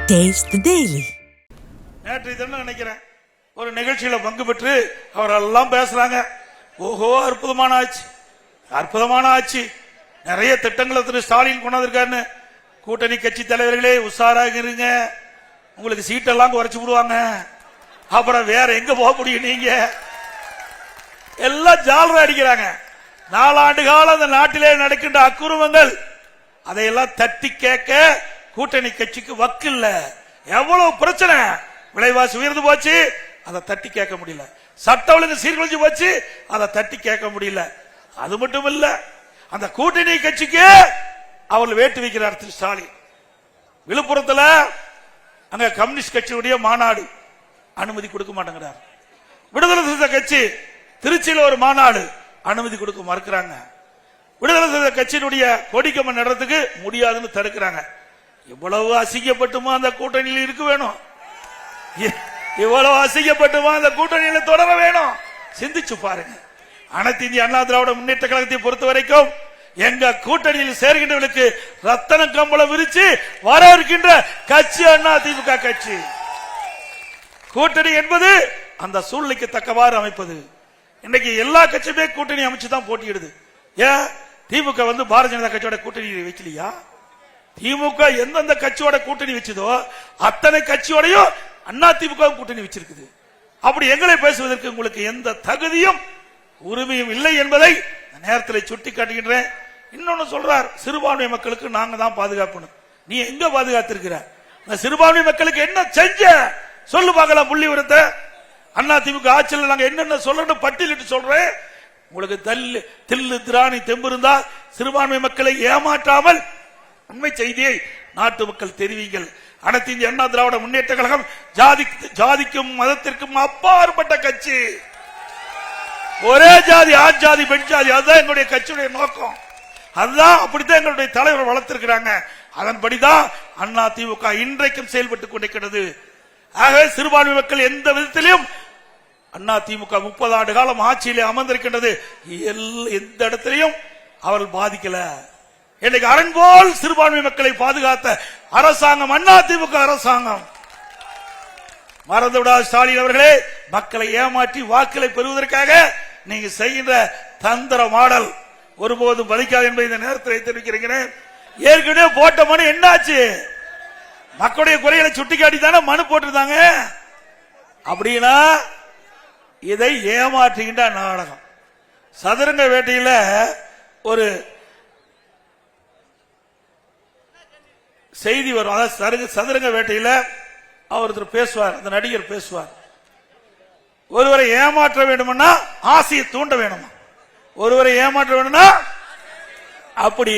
Taste the Daily. நேற்று இதெல்லாம் நினைக்கிறேன் ஒரு நிகழ்ச்சியில பங்கு பெற்று அவரெல்லாம் பேசுறாங்க. ஓஹோ அற்புதமான ஆட்சி, அற்புதமான ஆட்சி, நிறைய திட்டங்களை திரு ஸ்டாலின் கொண்டாந்துருக்காருன்னு. கூட்டணி கட்சி தலைவர்களே உஷாராக இருங்க, உங்களுக்கு சீட்டெல்லாம் குறைச்சு விடுவாங்க, அப்புறம் வேற எங்க போக முடியும், நீங்க எல்லாம் ஜாலரா அடிக்கிறாங்க. 4 ஆண்டு காலம் அந்த நாட்டிலே நடக்கின்ற அக்குறுமங்கள் அதையெல்லாம் தட்டி கேட்க கூட்டணி கட்சிக்கு வக்கில்ல. எவ்வளவு பிரச்சனை, விலைவாசி உயர்ந்து போச்சு, அதை தட்டி கேட்க முடியல. சட்ட ஒழுங்கு சீர்குலைஞ்சு போச்சு, அதை தட்டி கேட்க முடியல. அது மட்டும் இல்ல, அந்த கூட்டணி கட்சிக்கு அவர்கள் வேட்டு வைக்கிறார் திரு ஸ்டாலின். விழுப்புரத்தில் அங்க கம்யூனிஸ்ட் கட்சியுடைய மாநாடு, அனுமதி கொடுக்க மாட்டேங்கிறார். விடுதலை சிறுத்தை கட்சி திருச்சியில் ஒரு மாநாடு, அனுமதி கொடுக்க மறுக்கிறாங்க. விடுதலை சிறுத்தை கட்சியினுடைய கொடிக்கம்பம் நடத்துக்கு முடியாதுன்னு தடுக்கிறாங்க. இவ்வளவு அசிங்கப்பட்டுமா அந்த கூட்டணியில் இருக்க வேணும்? இவ்வளவு அசிங்கப்பட்டுமா அந்த கூட்டணியில் தொடர வேணும்? சிந்திச்சு பாருங்க. அனைத்து இந்திய அண்ணா திராவிட முன்னேற்ற கழகத்தை பொறுத்த வரைக்கும் எங்க கூட்டணியில் சேர்கின்றவர்களுக்கு ரத்தன கம்பளம் விரிச்சு வர இருக்கின்ற கட்சி அண்ணா திமுக கட்சி. கூட்டணி என்பது அந்த சூழ்நிலைக்கு தக்கவாறு அமைப்பது. இன்னைக்கு எல்லா கட்சியுமே கூட்டணி அமைச்சுதான் போட்டியிடுது. ஏன் திமுக பாரதிய ஜனதா கட்சியோட கூட்டணி வைக்கலையா? திமுக எந்தெந்த கட்சியோட கூட்டணி வச்சதோ அத்தனை கட்சியோடையும் அண்ணா திமுக கூட்டணி வச்சிருக்குது. அப்படி எங்களை பேசுவதற்கு உங்களுக்கு எந்த தகுதியும் உரிமையும் இல்லை என்பதை நேரத்தில் சுட்டி காட்டுகின்றேன். இன்னொன்னு சொல்றார், சிறுபான்மை மக்களுக்கு நாங்க தான் பாதுகாக்கணும். நீ எங்க பாதுகாத்திருக்கிற? சிறுபான்மை மக்களுக்கு என்ன செஞ்ச சொல்லு பார்க்கலாம். புள்ளி விவரத்தை அண்ணா திமுக ஆட்சியில் நாங்க என்னென்ன சொல்லணும் பட்டியலிட்டு சொல்றேன். உங்களுக்கு தில்லு திராணி தெம்பு இருந்தா சிறுபான்மை மக்களை ஏமாற்றாமல் உண்மை செய்தியை நாட்டு மக்கள் தெரிவிங்கள். அனைத்து இந்திய அண்ணா திராவிட முன்னேற்ற கழகம் ஜாதிக்கும் மதத்திற்கும் அப்பாற்பட்ட கட்சி. ஒரே ஜாதி, ஆண் ஜாதி, பெண் ஜாதி, அதுதான் எங்களுடைய கட்சியுடைய நோக்கம். அதுதான் அப்படித்தான் எங்களுடைய தலைவர் வளர்த்திருக்கிறாங்க. அதன்படிதான் அண்ணா திமுக இன்றைக்கும் செயல்பட்டுக் கொண்டிருக்கிறது. ஆகவே சிறுபான்மை மக்கள் எந்த விதத்திலும் அண்ணா திமுக 30 ஆண்டு காலம் ஆட்சியிலே அமர்ந்திருக்கின்றது. எந்த இடத்திலையும் அவர்கள் பாதிக்கல. இன்னைக்கு அரண்போல் சிறுபான்மை மக்களை பாதுகாத்த அரசாங்கம் அண்ணா திமுக அரசாங்கம். மறந்துவிடாத ஸ்டாலின் அவர்களே, மக்களை ஏமாற்றி வாக்களை பெறுவதற்காக நீங்க செய்கின்ற தந்திர மாடல் ஒருபோதும் பலிக்காது என்பதை இந்த நேரத்தில் தெரிவிக்கிறேன். ஏற்கனவே போட்ட மனு என்னாச்சு? மக்களுடைய குறைகளை சுட்டிக்காட்டி தானே மனு போட்டிருந்தாங்க. அப்படின்னா இதை ஏமாற்றுகின்ற நாடகம். சதுரங்க வேட்டையில ஒரு செய்தி வரும். அதாவது சதுரங்க வேட்டையில ஒருத்தர் பேசுவார், அந்த நடிகர் பேசுவார். ஒருவரை ஏமாற்ற வேண்டும்னா ஆசையை தூண்ட வேணுமா? ஒருவரை ஏமாற்ற வேணும்னா அப்படி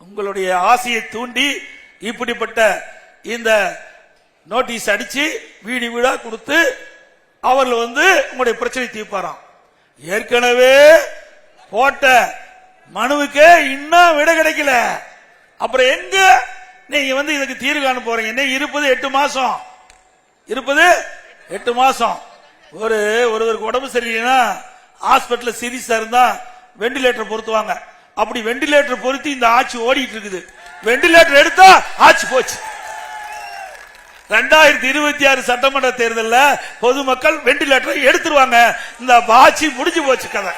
உங்களுடைய ஆசையை தூண்டி இப்படிப்பட்ட இந்த நோட்டீஸ் அடிச்சு வீடு வீடா கொடுத்து அவர்கள் உங்களுடைய பிரச்சனை தீர்ப்பாராம். ஏற்கனவே போட்ட மனுவுக்கு இன்னும் விட கிடைக்கல. அப்புறம் எங்க நீங்க இதுக்கு தீர்வு காண போறீங்க? இன்னும் இருப்பது 8 மாசம். இருப்பது 8 மாசம். ஒருவருக்கு உடம்பு சரியில்லைன்னா ஹாஸ்பிட்டல் சீரியஸா இருந்தா வெண்டிலேட்டர் பொருத்துவாங்க. அப்படி வெண்டிலேட்டர் பொருத்தி இந்த ஆட்சி ஓடிட்டு இருக்குது. வெண்டிலேட்டர் எடுத்தா ஆட்சி போச்சு. 2026 சட்டமன்ற தேர்தலில் பொதுமக்கள் வெண்டிலேட்டரை எடுத்துருவாங்க. இந்த ஆட்சி முடிஞ்சு போச்சு கதை.